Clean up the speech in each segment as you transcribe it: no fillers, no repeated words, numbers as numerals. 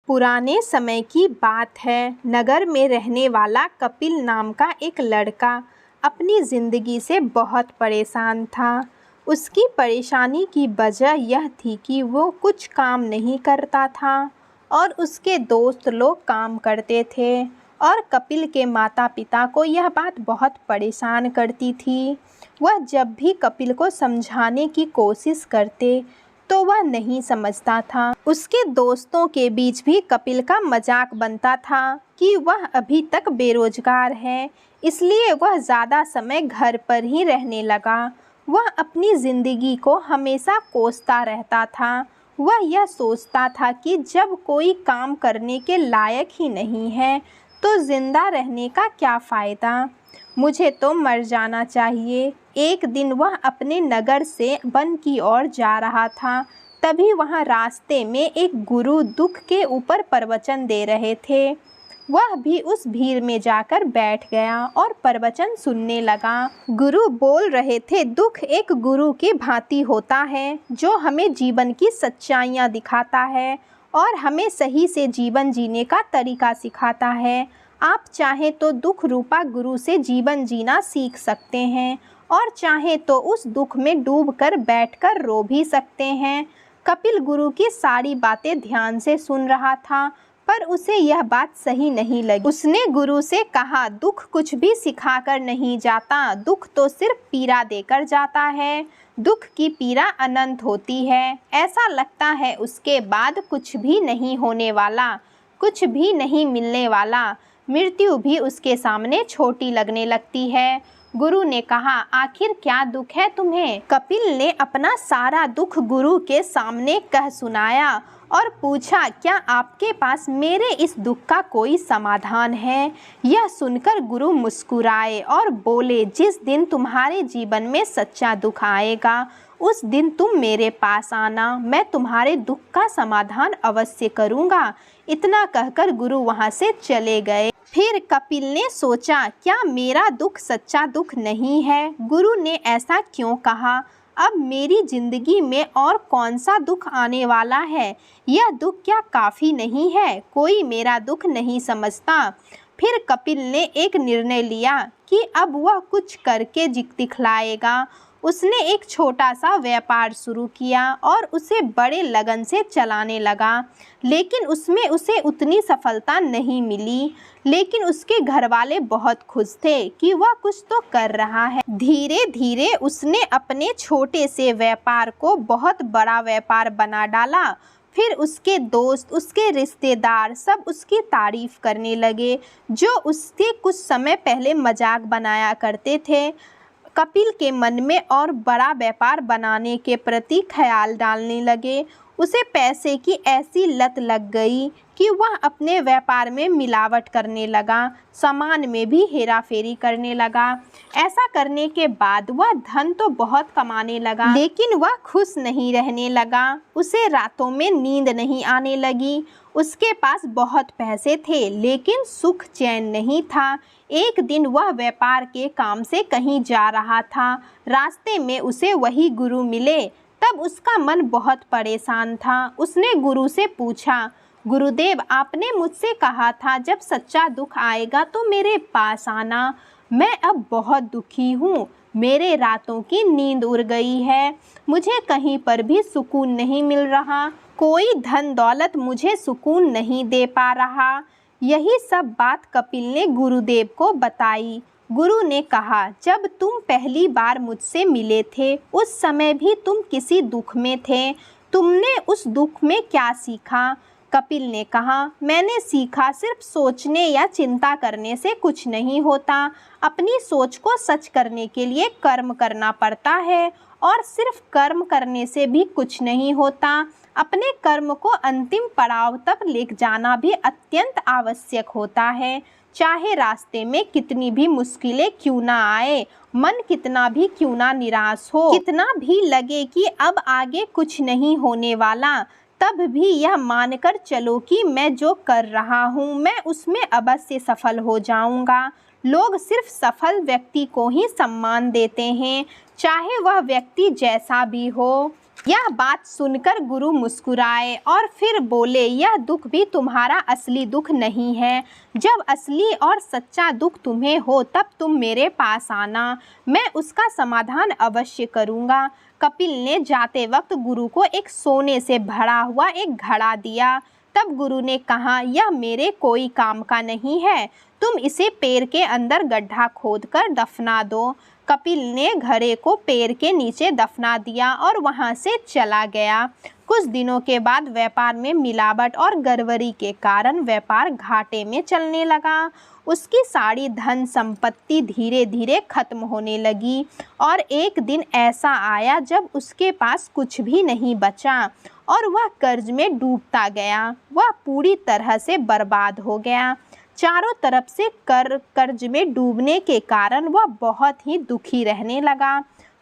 पुराने समय की बात है। नगर में रहने वाला कपिल नाम का एक लड़का अपनी ज़िंदगी से बहुत परेशान था। उसकी परेशानी की वजह यह थी कि वो कुछ काम नहीं करता था और उसके दोस्त लोग काम करते थे और कपिल के माता पिता को यह बात बहुत परेशान करती थी। वह जब भी कपिल को समझाने की कोशिश करते तो वह नहीं समझता था। उसके दोस्तों के बीच भी कपिल का मजाक बनता था कि वह अभी तक बेरोजगार है, इसलिए वह ज़्यादा समय घर पर ही रहने लगा। वह अपनी ज़िंदगी को हमेशा कोसता रहता था। वह यह सोचता था कि जब कोई काम करने के लायक ही नहीं है तो जिंदा रहने का क्या फ़ायदा, मुझे तो मर जाना चाहिए। एक दिन वह अपने नगर से वन की ओर जा रहा था। तभी वहाँ रास्ते में एक गुरु दुख के ऊपर प्रवचन दे रहे थे। वह भी उस भीड़ में जाकर बैठ गया और प्रवचन सुनने लगा। गुरु बोल रहे थे, दुख एक गुरु की भांति होता है जो हमें जीवन की सच्चाइयाँ दिखाता है और हमें सही से जीवन जीने का तरीका सिखाता है। आप चाहें तो दुख रूपा गुरु से जीवन जीना सीख सकते हैं और चाहें तो उस दुख में डूबकर बैठकर रो भी सकते हैं। कपिल गुरु की सारी बातें ध्यान से सुन रहा था, पर उसे यह बात सही नहीं लगी। उसने गुरु से कहा, दुख कुछ भी सिखाकर नहीं जाता, दुख तो सिर्फ पीड़ा देकर जाता है। दुख की पीड़ा अनंत होती है। ऐसा लगता है उसके बाद कुछ भी नहीं होने वाला, कुछ भी नहीं मिलने वाला। मृत्यु भी उसके सामने छोटी लगने लगती है। गुरु ने कहा, आखिर क्या दुख है तुम्हें? कपिल ने अपना सारा दुख गुरु के सामने कह सुनाया और पूछा, क्या आपके पास मेरे इस दुख का कोई समाधान है? यह सुनकर गुरु मुस्कुराए और बोले, जिस दिन तुम्हारे जीवन में सच्चा दुख आएगा उस दिन तुम मेरे पास आना, मैं तुम्हारे दुख का समाधान अवश्य करूँगा। इतना कहकर गुरु वहाँ से चले गए। फिर कपिल ने सोचा, क्या मेरा दुख सच्चा दुख नहीं है? गुरु ने ऐसा क्यों कहा? अब मेरी जिंदगी में और कौन सा दुख आने वाला है? यह दुख क्या काफ़ी नहीं है? कोई मेरा दुख नहीं समझता। फिर कपिल ने एक निर्णय लिया कि अब वह कुछ करके दिखलाएगा। उसने एक छोटा सा व्यापार शुरू किया और उसे बड़े लगन से चलाने लगा, लेकिन उसमें उसे उतनी सफलता नहीं मिली। लेकिन उसके घर वाले बहुत खुश थे कि वह कुछ तो कर रहा है। धीरे धीरे उसने अपने छोटे से व्यापार को बहुत बड़ा व्यापार बना डाला। फिर उसके दोस्त, उसके रिश्तेदार सब उसकी तारीफ करने लगे, जो उससे कुछ समय पहले मजाक बनाया करते थे। कपिल के मन में और बड़ा व्यापार बनाने के प्रति ख्याल डालने लगे। उसे पैसे की ऐसी लत लग गई कि वह अपने व्यापार में मिलावट करने लगा, सामान में भी हेरा फेरी करने लगा। ऐसा करने के बाद वह धन तो बहुत कमाने लगा, लेकिन वह खुश नहीं रहने लगा। उसे रातों में नींद नहीं आने लगी। उसके पास बहुत पैसे थे, लेकिन सुख चैन नहीं था। एक दिन वह व्यापार के काम से कहीं जा रहा था। रास्ते में उसे वही गुरु मिले। तब उसका मन बहुत परेशान था। उसने गुरु से पूछा, गुरुदेव, आपने मुझसे कहा था जब सच्चा दुख आएगा तो मेरे पास आना। मैं अब बहुत दुखी हूँ। मेरे रातों की नींद उड़ गई है। मुझे कहीं पर भी सुकून नहीं मिल रहा। कोई धन दौलत मुझे सुकून नहीं दे पा रहा। यही सब बात कपिल ने गुरुदेव को बताई। गुरु ने कहा, जब तुम पहली बार मुझसे मिले थे उस समय भी तुम किसी दुख में थे। तुमने उस दुख में क्या सीखा? कपिल ने कहा, मैंने सीखा सिर्फ सोचने या चिंता करने से कुछ नहीं होता। अपनी सोच को सच करने के लिए कर्म करना पड़ता है और सिर्फ कर्म करने से भी कुछ नहीं होता। अपने कर्म को अंतिम पड़ाव तक ले जाना भी अत्यंत आवश्यक होता है। चाहे रास्ते में कितनी भी मुश्किलें क्यों ना आए, मन कितना भी क्यों ना निराश हो, कितना भी लगे कि अब आगे कुछ नहीं होने वाला, तब भी यह मानकर चलो कि मैं जो कर रहा हूँ मैं उसमें अवश्य सफल हो जाऊँगा। लोग सिर्फ सफल व्यक्ति को ही सम्मान देते हैं, चाहे वह व्यक्ति जैसा भी हो। यह बात सुनकर गुरु मुस्कुराए और फिर बोले, यह दुख भी तुम्हारा असली दुख नहीं है। जब असली और सच्चा दुख तुम्हें हो तब तुम मेरे पास आना, मैं उसका समाधान अवश्य करूँगा। कपिल ने जाते वक्त गुरु को एक सोने से भरा हुआ एक घड़ा दिया। तब गुरु ने कहा, यह मेरे कोई काम का नहीं है, तुम इसे पेड़ के अंदर गड्ढा खोदकर दफना दो। कपिल ने घड़े को पेड़ के नीचे दफना दिया और वहां से चला गया। कुछ दिनों के बाद व्यापार में मिलावट और गड़बड़ी के कारण व्यापार घाटे में चलने लगा। उसकी सारी धन संपत्ति धीरे धीरे खत्म होने लगी और एक दिन ऐसा आया जब उसके पास कुछ भी नहीं बचा और वह कर्ज में डूबता गया। वह पूरी तरह से बर्बाद हो गया। चारों तरफ से कर्ज में डूबने के कारण वह बहुत ही दुखी रहने लगा।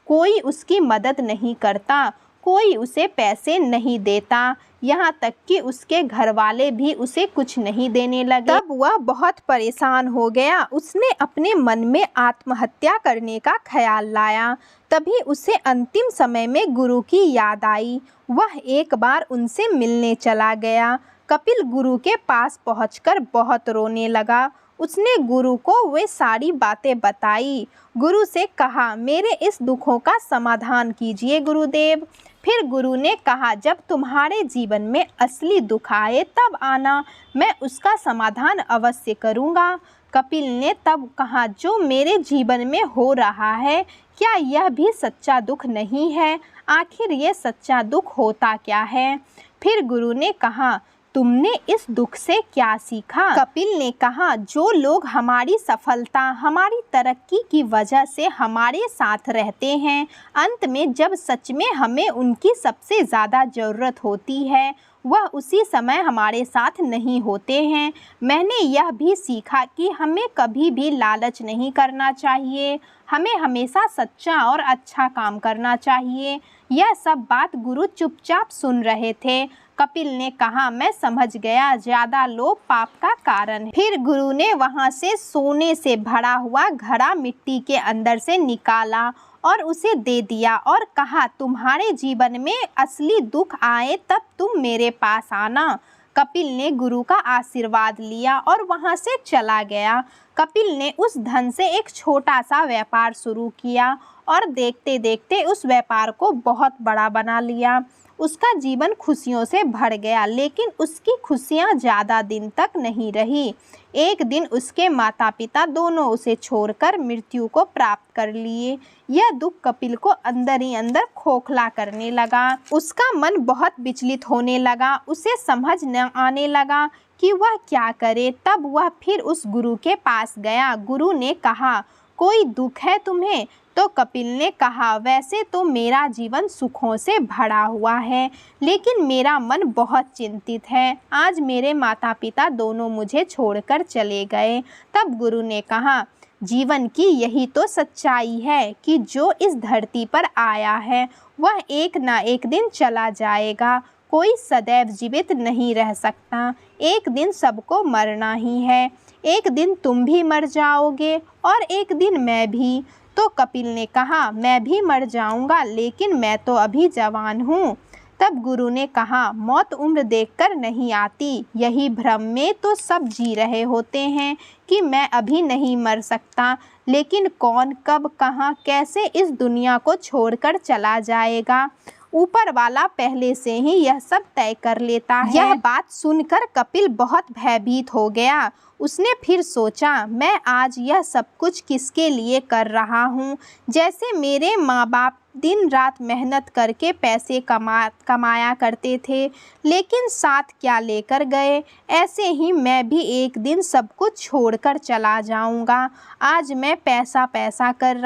कोई उसकी मदद नहीं करता, कोई उसे पैसे नहीं देता, यहाँ तक कि उसके घर वाले भी उसे कुछ नहीं देने लगे। तब वह बहुत परेशान हो गया। उसने अपने मन में आत्महत्या करने का ख्याल लाया। तभी उसे अंतिम समय में गुरु की याद आई। वह एक बार उनसे मिलने चला गया। कपिल गुरु के पास पहुंचकर बहुत रोने लगा। उसने गुरु को वे सारी बातें बताई। गुरु से कहा, मेरे इस दुखों का समाधान कीजिए गुरुदेव। फिर गुरु ने कहा, जब तुम्हारे जीवन में असली दुख आए तब आना, मैं उसका समाधान अवश्य करूँगा। कपिल ने तब कहा, जो मेरे जीवन में हो रहा है, क्या यह भी सच्चा दुख नहीं है? आखिर ये सच्चा दुख होता क्या है? फिर गुरु ने कहा, तुमने इस दुख से क्या सीखा? कपिल ने कहा, जो लोग हमारी सफलता, हमारी तरक्की की वजह से हमारे साथ रहते हैं, अंत में जब सच में हमें उनकी सबसे ज़्यादा ज़रूरत होती है, वह उसी समय हमारे साथ नहीं होते हैं। मैंने यह भी सीखा कि हमें कभी भी लालच नहीं करना चाहिए, हमें हमेशा सच्चा और अच्छा काम करना चाहिए। यह सब बात गुरु चुपचाप सुन रहे थे। कपिल ने कहा, मैं समझ गया, ज़्यादा लोभ पाप का कारण है। फिर गुरु ने वहां से सोने से भरा हुआ घड़ा मिट्टी के अंदर से निकाला और उसे दे दिया और कहा, तुम्हारे जीवन में असली दुख आए तब तुम मेरे पास आना। कपिल ने गुरु का आशीर्वाद लिया और वहां से चला गया। कपिल ने उस धन से एक छोटा सा व्यापार शुरू किया और देखते देखते उस व्यापार को बहुत बड़ा बना लिया। उसका जीवन खुशियों से भर गया, लेकिन उसकी खुशियाँ ज़्यादा दिन तक नहीं रही। एक दिन उसके माता पिता दोनों उसे छोड़कर मृत्यु को प्राप्त कर लिए। यह दुख कपिल को अंदर ही अंदर खोखला करने लगा। उसका मन बहुत विचलित होने लगा। उसे समझ न आने लगा कि वह क्या करे। तब वह फिर उस गुरु के पास गया। गुरु ने कहा, कोई दुख है तुम्हें? तो कपिल ने कहा, वैसे तो मेरा जीवन सुखों से भरा हुआ है, लेकिन मेरा मन बहुत चिंतित है। आज मेरे माता पिता दोनों मुझे छोड़कर चले गए। तब गुरु ने कहा, जीवन की यही तो सच्चाई है कि जो इस धरती पर आया है वह एक ना एक दिन चला जाएगा। कोई सदैव जीवित नहीं रह सकता। एक दिन सबको मरना ही है। एक दिन तुम भी मर जाओगे और एक दिन मैं भी। तो कपिल ने कहा, मैं भी मर जाऊंगा, लेकिन मैं तो अभी जवान हूँ। तब गुरु ने कहा, मौत उम्र देखकर नहीं आती। यही भ्रम में तो सब जी रहे होते हैं कि मैं अभी नहीं मर सकता, लेकिन कौन, कब, कहाँ, कैसे इस दुनिया को छोड़कर चला जाएगा, ऊपर वाला पहले से ही यह सब तय कर लेता है। यह बात सुनकर कपिल बहुत भयभीत हो गया। उसने फिर सोचा, मैं आज यह सब कुछ किसके लिए कर रहा हूँ? जैसे मेरे माँ बाप दिन रात मेहनत करके पैसे कमाया करते थे, लेकिन साथ क्या लेकर गए, ऐसे ही मैं भी एक दिन सब कुछ छोड़कर चला जाऊँगा। आज मैं पैसा पैसा कर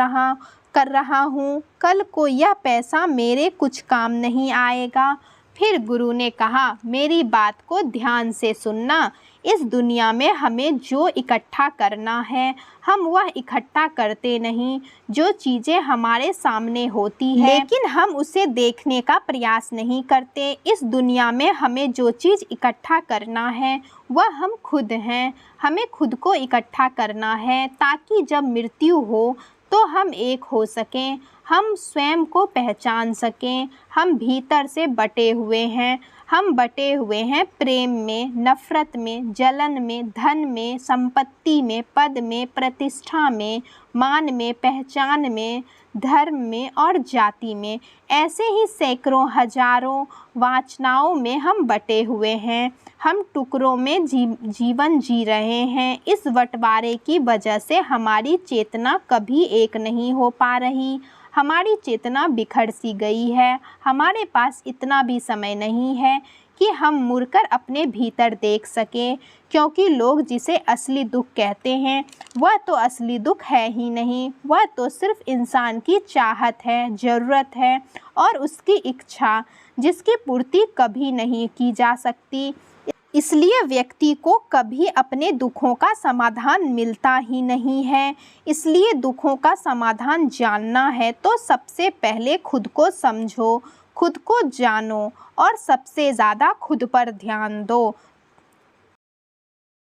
रहा हूँ, कल को यह पैसा मेरे कुछ काम नहीं आएगा। फिर गुरु ने कहा, मेरी बात को ध्यान से सुनना। इस दुनिया में हमें जो इकट्ठा करना है हम वह इकट्ठा करते नहीं। जो चीज़ें हमारे सामने होती है लेकिन हम उसे देखने का प्रयास नहीं करते। इस दुनिया में हमें जो चीज़ इकट्ठा करना है वह हम खुद हैं। हमें खुद को इकट्ठा करना है ताकि जब मृत्यु हो तो हम एक हो सकें। हम स्वयं को पहचान सकें। हम भीतर से बटे हुए हैं। हम बटे हुए हैं प्रेम में, नफ़रत में, जलन में, धन में, संपत्ति में, पद में, प्रतिष्ठा में, मान में, पहचान में, धर्म में और जाति में। ऐसे ही सैकड़ों हजारों वासनाओं में हम बटे हुए हैं। हम टुकड़ों में जीवन जी रहे हैं। इस बंटवारे की वजह से हमारी चेतना कभी एक नहीं हो पा रही। हमारी चेतना बिखर सी गई है। हमारे पास इतना भी समय नहीं है कि हम मुड़कर अपने भीतर देख सकें, क्योंकि लोग जिसे असली दुख कहते हैं वह तो असली दुख है ही नहीं। वह तो सिर्फ इंसान की चाहत है, ज़रूरत है और उसकी इच्छा, जिसकी पूर्ति कभी नहीं की जा सकती। इसलिए व्यक्ति को कभी अपने दुखों का समाधान मिलता ही नहीं है। इसलिए दुखों का समाधान जानना है तो सबसे पहले खुद को समझो, खुद को जानो और सबसे ज़्यादा खुद पर ध्यान दो।